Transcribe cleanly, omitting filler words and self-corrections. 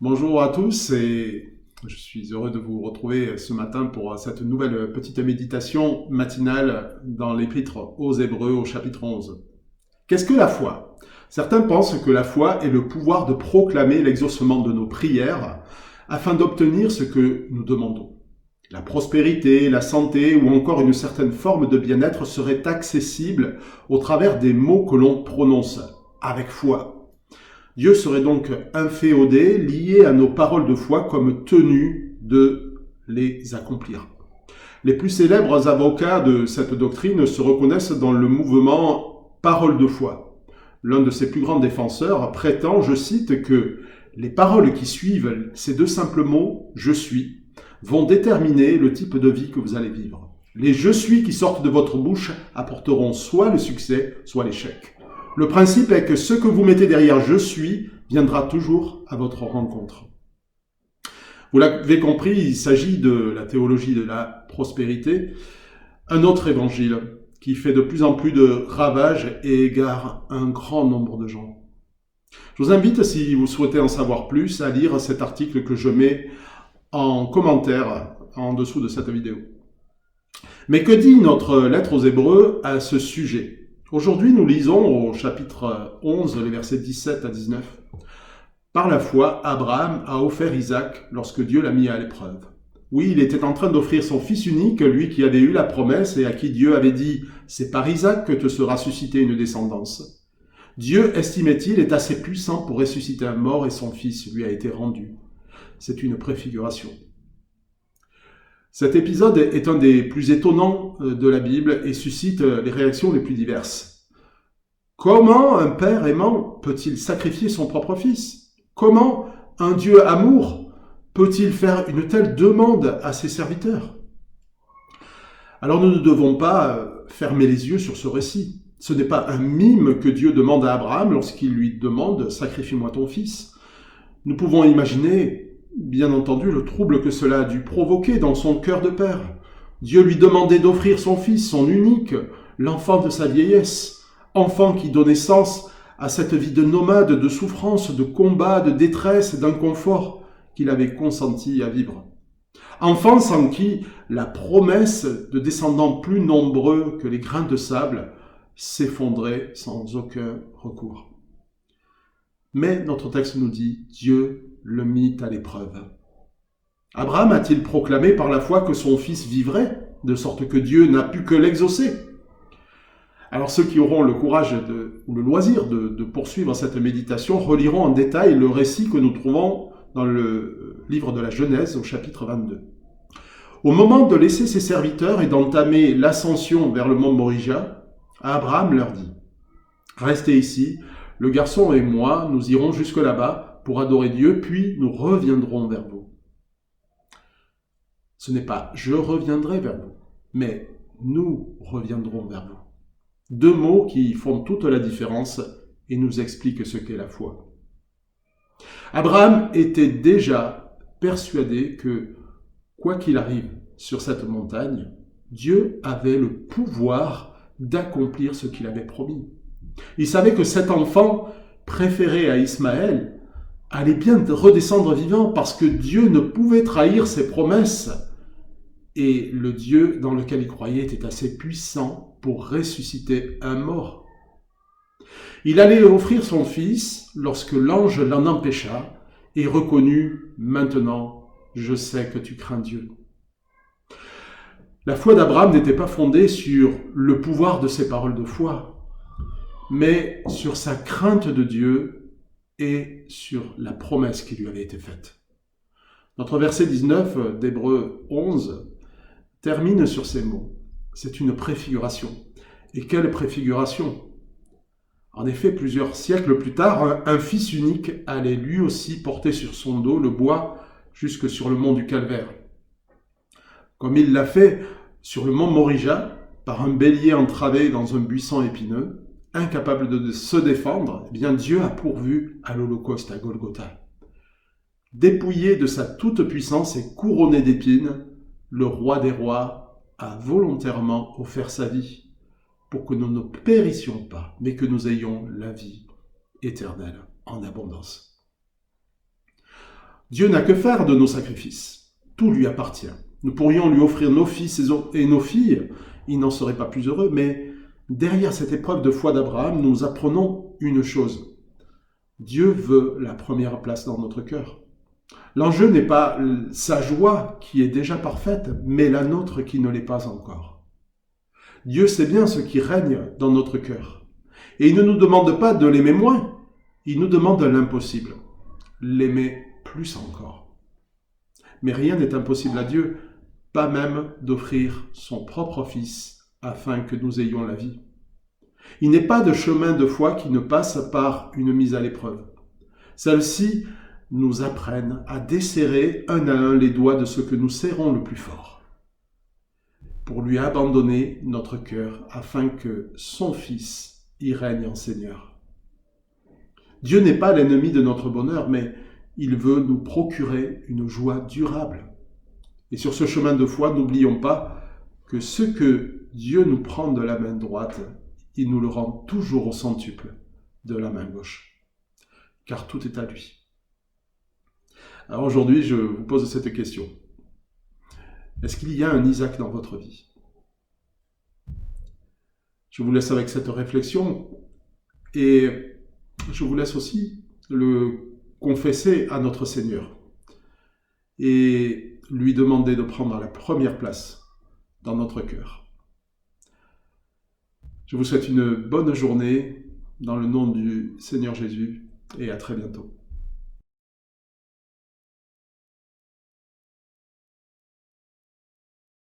Bonjour à tous et je suis heureux de vous retrouver ce matin pour cette nouvelle petite méditation matinale dans l'épître aux Hébreux au chapitre 11. Qu'est-ce que la foi? Certains pensent que la foi est le pouvoir de proclamer l'exaucement de nos prières afin d'obtenir ce que nous demandons. La prospérité, la santé ou encore une certaine forme de bien-être seraient accessibles au travers des mots que l'on prononce avec foi. Dieu serait donc inféodé, lié à nos paroles de foi comme tenu de les accomplir. Les plus célèbres avocats de cette doctrine se reconnaissent dans le mouvement Parole de foi. L'un de ses plus grands défenseurs prétend, je cite, que les paroles qui suivent ces deux simples mots « je suis » vont déterminer le type de vie que vous allez vivre. Les « je suis » qui sortent de votre bouche apporteront soit le succès, soit l'échec. Le principe est que ce que vous mettez derrière « je suis » viendra toujours à votre rencontre. Vous l'avez compris, il s'agit de la théologie de la prospérité, un autre évangile qui fait de plus en plus de ravages et égare un grand nombre de gens. Je vous invite, si vous souhaitez en savoir plus, à lire cet article que je mets en commentaire en dessous de cette vidéo. Mais que dit notre lettre aux Hébreux à ce sujet ? Aujourd'hui, nous lisons au chapitre 11, les versets 17 à 19. Par la foi, Abraham a offert Isaac lorsque Dieu l'a mis à l'épreuve. Oui, il était en train d'offrir son fils unique, lui qui avait eu la promesse et à qui Dieu avait dit « C'est par Isaac que te sera suscitée une descendance ». Dieu, estimait-il, est assez puissant pour ressusciter un mort et son fils lui a été rendu. C'est une préfiguration. Cet épisode est un des plus étonnants de la Bible et suscite les réactions les plus diverses. Comment un père aimant peut-il sacrifier son propre fils ? Comment un Dieu amour peut-il faire une telle demande à ses serviteurs ? Alors nous ne devons pas fermer les yeux sur ce récit. Ce n'est pas un mime que Dieu demande à Abraham lorsqu'il lui demande « Sacrifie-moi ton fils ». Nous pouvons imaginer bien entendu le trouble que cela a dû provoquer dans son cœur de père. Dieu lui demandait d'offrir son fils, son unique, l'enfant de sa vieillesse, enfant qui donnait sens à cette vie de nomade, de souffrance, de combat, de détresse, d'inconfort qu'il avait consenti à vivre. Enfant sans qui la promesse de descendants plus nombreux que les grains de sable s'effondrait sans aucun recours. Mais notre texte nous dit, Dieu le mit à l'épreuve. Abraham a-t-il proclamé par la foi que son fils vivrait, de sorte que Dieu n'a pu que l'exaucer ? Alors ceux qui auront le courage ou le loisir de poursuivre cette méditation reliront en détail le récit que nous trouvons dans le livre de la Genèse au chapitre 22. Au moment de laisser ses serviteurs et d'entamer l'ascension vers le mont Morija, Abraham leur dit « Restez ici, le garçon et moi, nous irons jusque là-bas pour adorer Dieu, puis nous reviendrons vers vous. » Ce n'est pas « je reviendrai vers vous », mais « nous reviendrons vers vous ». Deux mots qui font toute la différence et nous expliquent ce qu'est la foi. Abraham était déjà persuadé que, quoi qu'il arrive sur cette montagne, Dieu avait le pouvoir d'accomplir ce qu'il avait promis. Il savait que cet enfant, préféré à Ismaël, allait bien redescendre vivant parce que Dieu ne pouvait trahir ses promesses. Et le Dieu dans lequel il croyait était assez puissant pour ressusciter un mort. Il allait offrir son fils lorsque l'ange l'en empêcha et reconnut « Maintenant, je sais que tu crains Dieu ». La foi d'Abraham n'était pas fondée sur le pouvoir de ses paroles de foi, mais sur sa crainte de Dieu et sur la promesse qui lui avait été faite. Notre verset 19 d'Hébreux 11 termine sur ces mots. C'est une préfiguration. Et quelle préfiguration ? En effet, plusieurs siècles plus tard, un fils unique allait lui aussi porter sur son dos le bois jusque sur le mont du Calvaire. Comme il l'a fait sur le mont Morija, par un bélier entravé dans un buisson épineux, incapable de se défendre, eh bien Dieu a pourvu à l'Holocauste à Golgotha. Dépouillé de sa toute-puissance et couronné d'épines, le roi des rois a volontairement offert sa vie pour que nous ne périssions pas, mais que nous ayons la vie éternelle en abondance. Dieu n'a que faire de nos sacrifices. Tout lui appartient. Nous pourrions lui offrir nos fils et nos filles, il n'en serait pas plus heureux, mais derrière cette épreuve de foi d'Abraham, nous apprenons une chose. Dieu veut la première place dans notre cœur. L'enjeu n'est pas sa joie qui est déjà parfaite, mais la nôtre qui ne l'est pas encore. Dieu sait bien ce qui règne dans notre cœur. Et il ne nous demande pas de l'aimer moins, il nous demande l'impossible, l'aimer plus encore. Mais rien n'est impossible à Dieu, pas même d'offrir son propre Fils afin que nous ayons la vie. Il n'est pas de chemin de foi qui ne passe par une mise à l'épreuve. Celles-ci nous apprennent à desserrer un à un les doigts de ceux que nous serrons le plus fort, pour lui abandonner notre cœur afin que son Fils y règne en Seigneur. Dieu n'est pas l'ennemi de notre bonheur, mais il veut nous procurer une joie durable. Et sur ce chemin de foi, n'oublions pas que ce que Dieu nous prend de la main droite, il nous le rend toujours au centuple de la main gauche, car tout est à lui. Alors aujourd'hui, je vous pose cette question. Est-ce qu'il y a un Isaac dans votre vie? Je vous laisse avec cette réflexion et je vous laisse aussi le confesser à notre Seigneur et lui demander de prendre la première place dans notre cœur. Je vous souhaite une bonne journée dans le nom du Seigneur Jésus et à très bientôt.